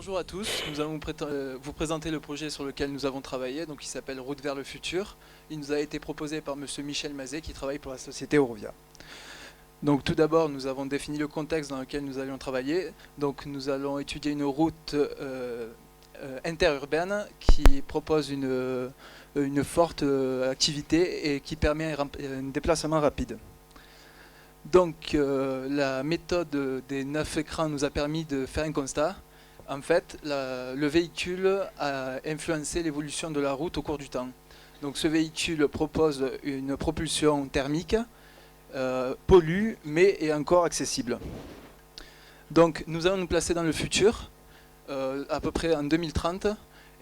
Bonjour à tous, nous allons vous présenter le projet sur lequel nous avons travaillé, donc il s'appelle Route vers le futur. Il nous a été proposé par monsieur Michel Mazet qui travaille pour la société Eurovia. Donc tout d'abord nous avons défini le contexte dans lequel nous allions travailler. Donc nous allons étudier une route interurbaine qui propose une forte activité et qui permet un déplacement rapide. Donc la méthode des 9 écrans nous a permis de faire un constat. En fait, le véhicule a influencé l'évolution de la route au cours du temps. Donc ce véhicule propose une propulsion thermique, pollue, mais est encore accessible. Donc nous allons nous placer dans le futur, à peu près en 2030.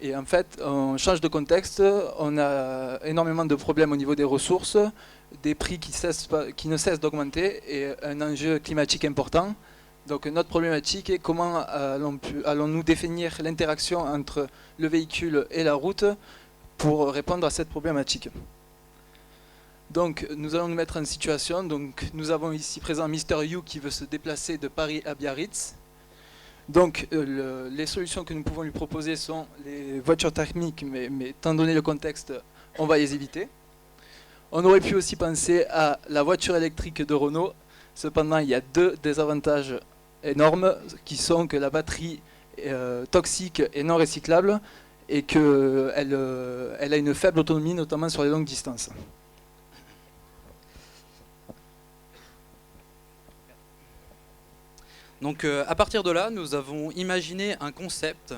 Et en fait, on change de contexte, on a énormément de problèmes au niveau des ressources, des prix qui ne cessent d'augmenter et un enjeu climatique important. Donc notre problématique est comment allons-nous définir l'interaction entre le véhicule et la route pour répondre à cette problématique. Donc nous allons nous mettre en situation. Donc, nous avons ici présent Mister You qui veut se déplacer de Paris à Biarritz. Donc les solutions que nous pouvons lui proposer sont les voitures thermiques, mais étant donné le contexte, on va les éviter. On aurait pu aussi penser à la voiture électrique de Renault. Cependant, il y a deux désavantages énormes qui sont que la batterie est toxique et non recyclable et qu'elle a une faible autonomie, notamment sur les longues distances. Donc à partir de là, nous avons imaginé un concept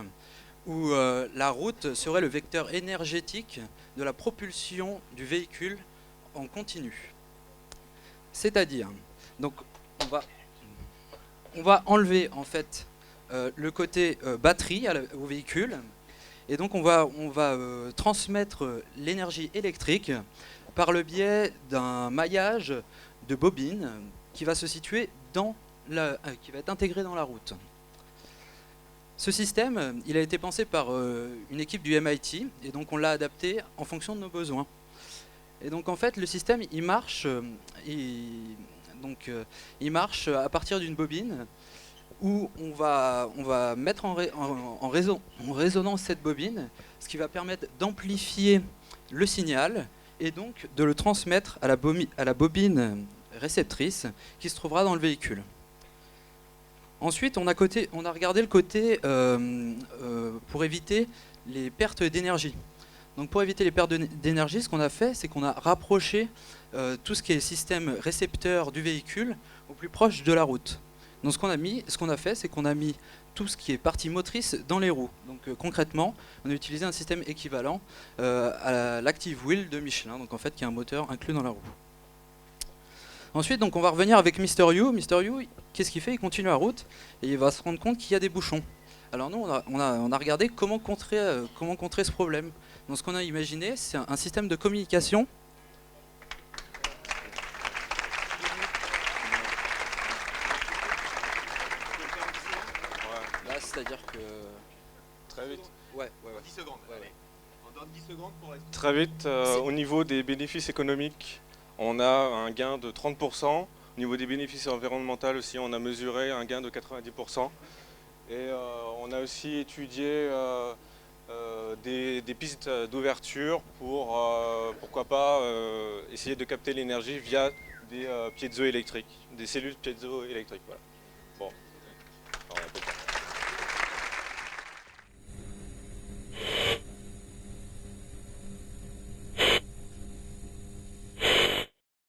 où la route serait le vecteur énergétique de la propulsion du véhicule en continu. C'est-à-dire, donc on va enlever en fait le côté batterie au véhicule et donc on va transmettre l'énergie électrique par le biais d'un maillage de bobines qui va se situer qui va être intégré dans la route. Ce système, il a été pensé par une équipe du MIT et donc on l'a adapté en fonction de nos besoins. Et donc en fait le système il marche à partir d'une bobine où on va mettre en résonance cette bobine, ce qui va permettre d'amplifier le signal et donc de le transmettre à la bobine réceptrice qui se trouvera dans le véhicule. Ensuite, on a regardé le côté pour éviter les pertes d'énergie. Donc pour éviter les pertes d'énergie, ce qu'on a fait, c'est qu'on a rapproché tout ce qui est système récepteur du véhicule au plus proche de la route. Donc ce qu'on a fait, c'est qu'on a mis tout ce qui est partie motrice dans les roues. Donc concrètement, on a utilisé un système équivalent à l'Active Wheel de Michelin, donc en fait qui est un moteur inclus dans la roue. Ensuite, donc, on va revenir avec Mister You. Mister You, qu'est-ce qu'il fait? Il continue la route et il va se rendre compte qu'il y a des bouchons. Alors nous, on a regardé comment contrer ce problème. Donc ce qu'on a imaginé, c'est un système de communication. Là, c'est-à-dire que... Très vite. Ouais. 10 secondes. Ouais. On donne 10 secondes pour expliquer. Très vite, au niveau des bénéfices économiques, on a un gain de 30%. Au niveau des bénéfices environnementaux aussi, on a mesuré un gain de 90%. Et on a aussi étudié des pistes d'ouverture pour, pourquoi pas, essayer de capter l'énergie via des piezoélectriques, des cellules piezoélectriques. Voilà. Bon, alors, on peut pas.